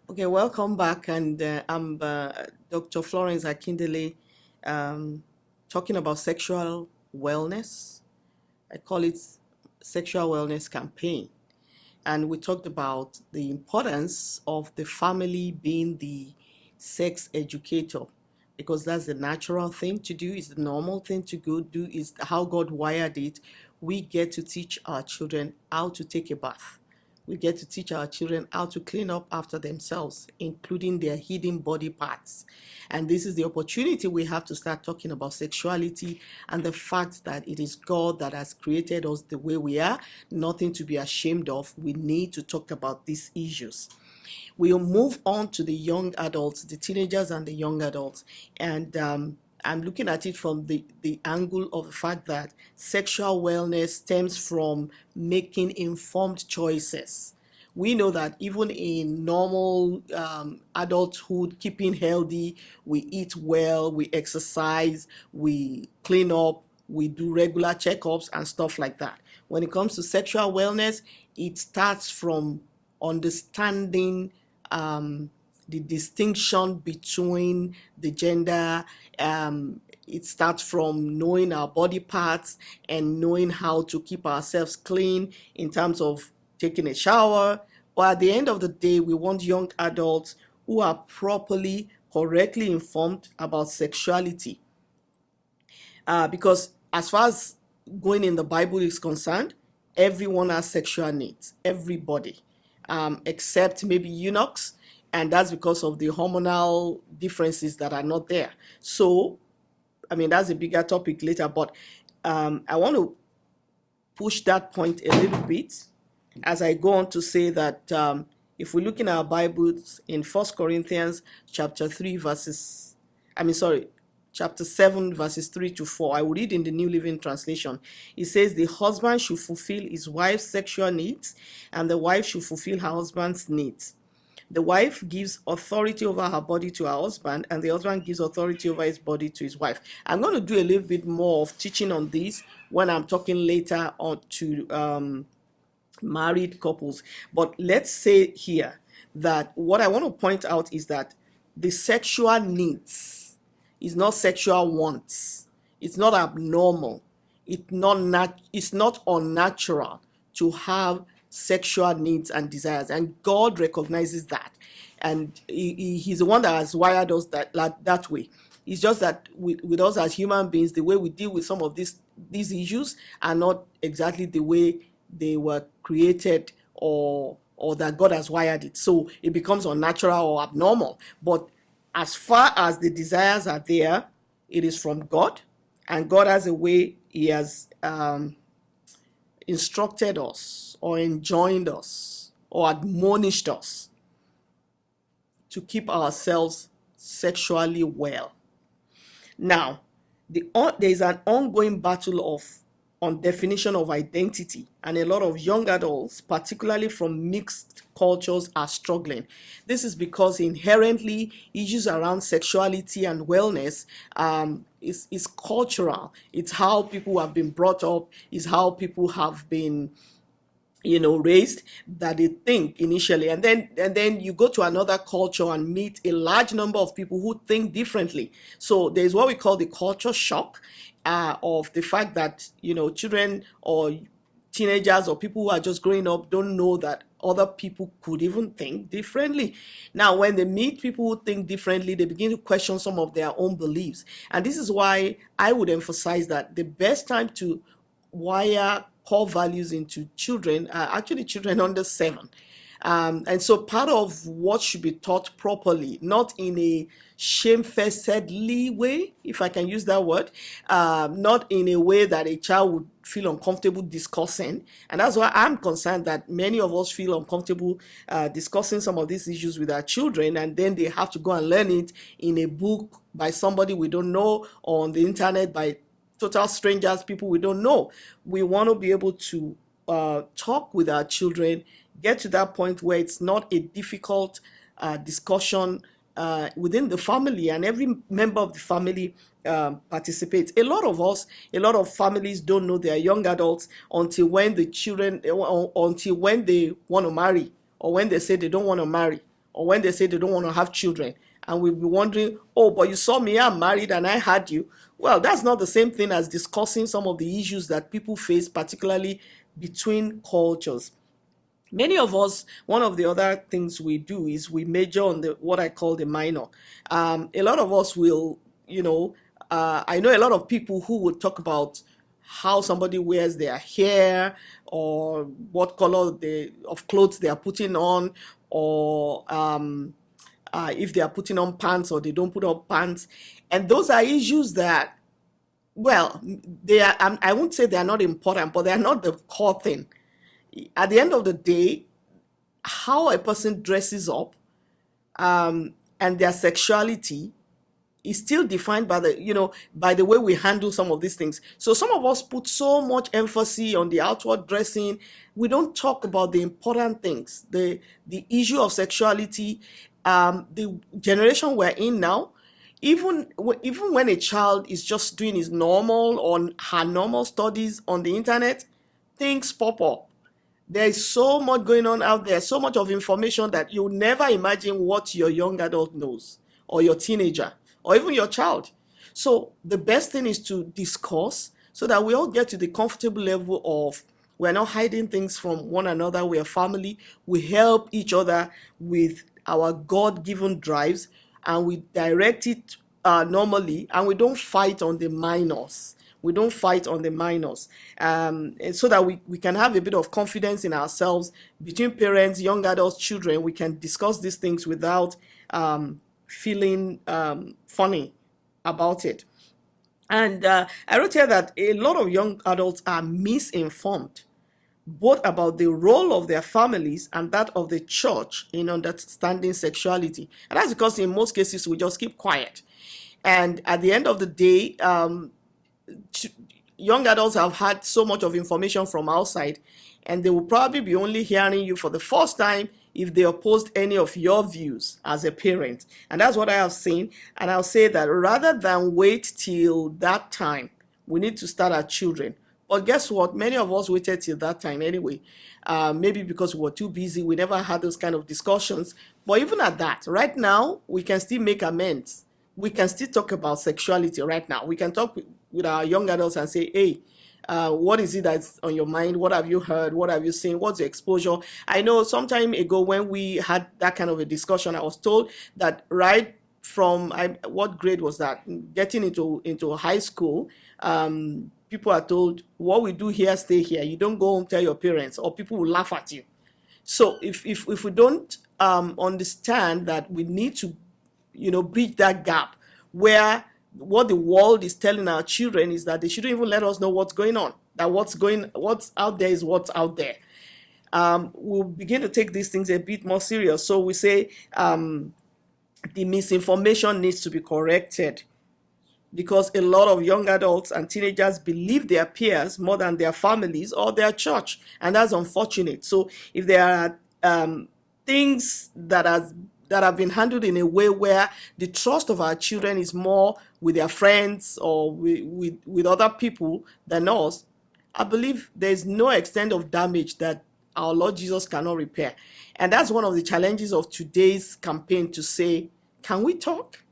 Okay, welcome back. And I'm Dr. Florence Akindele, talking about sexual wellness. I call it Sexual Wellness Campaign. And we talked about the importance of the family being the sex educator because that's the natural thing to do, is the normal thing to go do, is how God wired it. We get to teach our children how to take a bath. We get to teach our children how to clean up after themselves, including their hidden body parts. And this is the opportunity we have to start talking about sexuality and the fact that it is God that has created us the way we are, nothing to be ashamed of. We need to talk about these issues. We'll move on to the young adults, the teenagers and the young adults. And I'm looking at it from the angle of the fact that sexual wellness stems from making informed choices. We know that even in normal adulthood, keeping healthy, we eat well, we exercise, we clean up, we do regular checkups and stuff like that. When it comes to sexual wellness, it starts from understanding the distinction between the gender. It starts from knowing our body parts and knowing how to keep ourselves clean in terms of taking a shower. But at the end of the day, we want young adults who are properly, correctly informed about sexuality. Because as far as going in the Bible is concerned, everyone has sexual needs, everybody, except maybe eunuchs, and that's because of the hormonal differences that are not there. So, I mean, that's a bigger topic later, but I want to push that point a little bit as I go on to say that if we look in our Bibles in First Corinthians chapter 3 verses, chapter 7 verses 3 to 4, I will read in the New Living Translation. It says, the husband should fulfill his wife's sexual needs and the wife should fulfill her husband's needs. The wife gives authority over her body to her husband, and the husband gives authority over his body to his wife. I'm going to do a little bit more of teaching on this when I'm talking later on to married couples. But let's say here that what I want to point out is that the sexual needs is not sexual wants. It's not abnormal. It's not unnatural to have sexual needs and desires, and God recognizes that, and he's the one that has wired us that way. It's just that with us as human beings, the way we deal with some of these issues are not exactly the way they were created, or that God has wired it, so it becomes unnatural or abnormal. But as far as the desires are there, it is from God, and God has a way he has instructed us or enjoined us or admonished us to keep ourselves sexually well. Now, there is an ongoing battle on definition of identity, and a lot of young adults, particularly from mixed cultures, are struggling. This is because inherently issues around sexuality and wellness is cultural. It's how people have been brought up, is how people have been raised, that they think initially, and then you go to another culture and meet a large number of people who think differently. So there's what we call the culture shock, of the fact that children or teenagers or people who are just growing up don't know that other people could even think differently. Now, when they meet people who think differently, they begin to question some of their own beliefs. And this is why I would emphasize that the best time to wire core values into children are actually children under 7. And so part of what should be taught properly, not in a shamefacedly way, if I can use that word, not in a way that a child would feel uncomfortable discussing. And that's why I'm concerned that many of us feel uncomfortable discussing some of these issues with our children, and then they have to go and learn it in a book by somebody we don't know, or on the internet by total strangers, people we don't know. We want to be able to talk with our children, get to that point where it's not a difficult discussion within the family, and every member of the family participates. A lot of families don't know their young adults until when the children, until when they want to marry, or when they say they don't want to marry, or when they say they don't want to have children, and we'll be wondering, oh, but you saw me, I'm married and I had you. Well, that's not the same thing as discussing some of the issues that people face, particularly between cultures. Many of us, one of the other things we do is we major on the what I call the minor. A lot of us will, I know a lot of people who would talk about how somebody wears their hair, or what color of clothes they are putting on, or if they are putting on pants or they don't put on pants. And those are issues that, well, they are, I won't say they are not important, but they are not the core thing. At the end of the day, how a person dresses up, and their sexuality is still defined by by the way we handle some of these things. So some of us put so much emphasis on the outward dressing. We don't talk about the important things, the issue of sexuality. The generation we're in now, even when a child is just doing his normal or her normal studies on the internet, things pop up. There is so much going on out there, so much of information that you'll never imagine what your young adult knows, or your teenager, or even your child. So the best thing is to discuss, so that we all get to the comfortable level of, we're not hiding things from one another, we're family, we help each other with our God-given drives, and we direct it normally, and we don't fight on the minors. We don't fight on the minors, and so that we can have a bit of confidence in ourselves. Between parents, young adults, children, we can discuss these things without feeling funny about it. And I wrote here that a lot of young adults are misinformed, both about the role of their families and that of the church in understanding sexuality. And that's because in most cases we just keep quiet. And at the end of the day, young adults have had so much of information from outside, and they will probably be only hearing you for the first time if they opposed any of your views as a parent. And that's what I have seen. And I'll say that rather than wait till that time, we need to start our children. But guess what? Many of us waited till that time anyway. Maybe because we were too busy, we never had those kind of discussions. But even at that, right now, we can still make amends. We can still talk about sexuality right now. We can talk with our young adults and say, hey, what is it that's on your mind? What have you heard? What have you seen? What's your exposure? I know some time ago when we had that kind of a discussion, I was told that right from, what grade was that? Getting into high school, people are told, what we do here, stay here. You don't go home, tell your parents, or people will laugh at you. So if we don't understand that we need to bridge that gap, where what the world is telling our children is that they shouldn't even let us know what's going on, that what's out there is what's out there. We'll begin to take these things a bit more serious. So we say the misinformation needs to be corrected, because a lot of young adults and teenagers believe their peers more than their families or their church, and that's unfortunate. So if there are things that have been handled in a way where the trust of our children is more with their friends or with other people than us, I believe there's no extent of damage that our Lord Jesus cannot repair. And that's one of the challenges of today's campaign, to say, can we talk?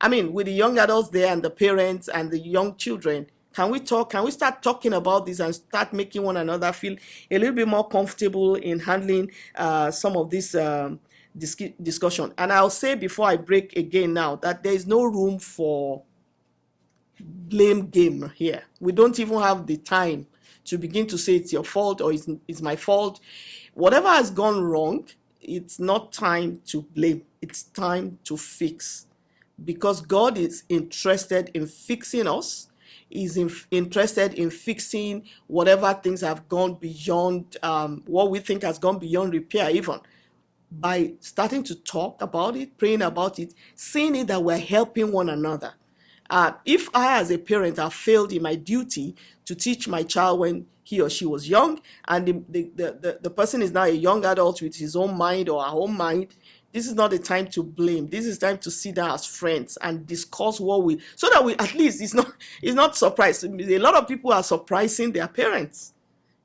I mean, with the young adults there and the parents and the young children, can we talk? Can we start talking about this and start making one another feel a little bit more comfortable in handling some of this discussion? And I'll say before I break again now that there is no room for blame game here. We don't even have the time to begin to say it's your fault or it's my fault. Whatever has gone wrong, it's not time to blame. It's time to fix. Because God is interested in fixing us, is interested in fixing whatever things have gone beyond what we think has gone beyond repair, even by starting to talk about it, praying about it, seeing it that we're helping one another. If I, as a parent, have failed in my duty to teach my child when he or she was young, and the person is now a young adult with his own mind or her own mind, this is not the time to blame. This is time to sit down as friends and discuss so that we, at least it's not surprise. A lot of people are surprising their parents.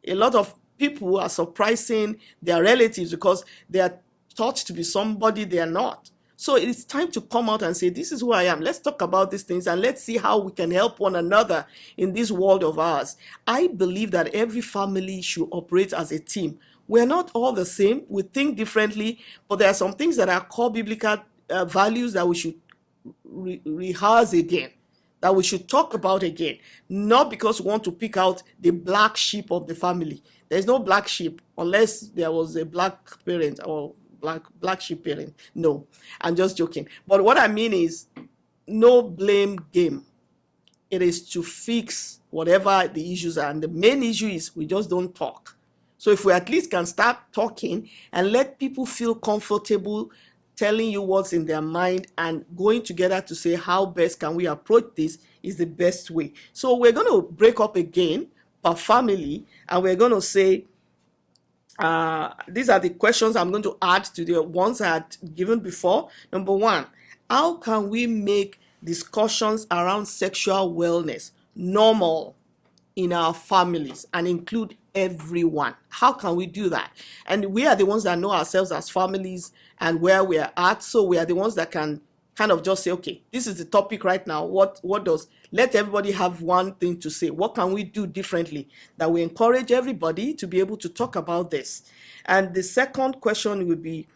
A lot of people are surprising their relatives because their taught to be somebody they are not. So it's time to come out and say, this is who I am. Let's talk about these things and let's see how we can help one another in this world of ours. I believe that every family should operate as a team. We're not all the same. We think differently, but there are some things that are core biblical values that we should rehearse again, that we should talk about again, not because we want to pick out the black sheep of the family. There's no black sheep unless there was a black parent or black sheep parent. No, I'm just joking. But what I mean is no blame game. It is to fix whatever the issues are. And the main issue is we just don't talk. So if we at least can start talking and let people feel comfortable telling you what's in their mind and going together to say how best can we approach this is the best way. So we're going to break up again per family, and we're going to say, these are the questions I'm going to add to the ones I had given before. Number one, how can we make discussions around sexual wellness normal in our families and include everyone? How can we do that? And we are the ones that know ourselves as families and where we are at. So we are the ones that can kind of just say, okay, this is the topic right now. What does, let everybody have one thing to say. What can we do differently that we encourage everybody to be able to talk about this? And the second question would be,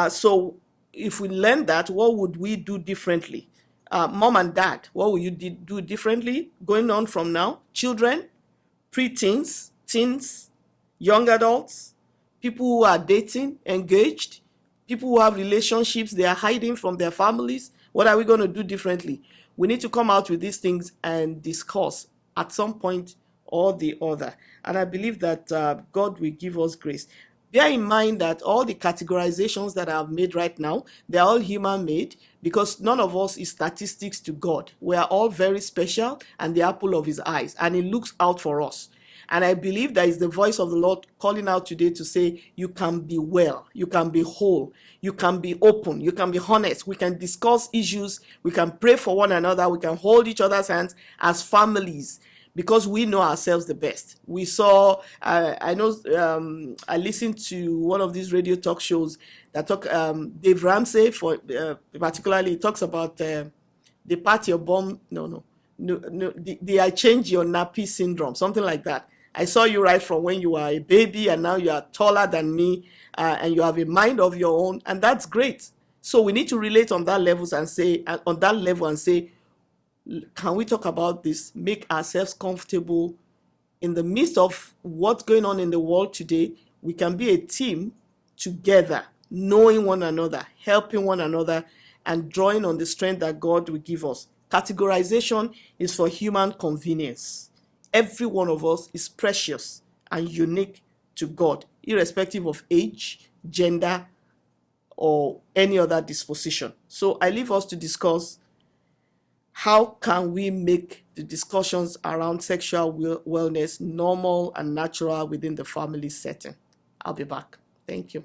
so if we learn that, what would we do differently? Mom and dad, what will you do differently going on from now? Children, preteens, teens, young adults, people who are dating, engaged, people who have relationships they are hiding from their families. What are we going to do differently? We need to come out with these things and discuss at some point or the other. And I believe that God will give us grace. Bear in mind that all the categorizations that I've made right now, they're all human made, because none of us is statistics to God. We are all very special and the apple of his eyes, and he looks out for us. And I believe that is the voice of the Lord calling out today to say, you can be well, you can be whole, you can be open, you can be honest, we can discuss issues, we can pray for one another, we can hold each other's hands as families, because we know ourselves the best. We saw, I know, I listened to one of these radio talk shows that talk, Dave Ramsey, for particularly, talks about the part your bomb, the I change your nappy syndrome, something like that. I saw you right from when you were a baby and now you are taller than me, and you have a mind of your own, and that's great. So we need to relate on that level and say, can we talk about this, make ourselves comfortable in the midst of what's going on in the world today? We can be a team together, knowing one another, helping one another, and drawing on the strength that God will give us. Categorization is for human convenience. Every one of us is precious and unique to God, irrespective of age, gender, or any other disposition. So I leave us to discuss, how can we make the discussions around sexual wellness normal and natural within the family setting? I'll be back. Thank you.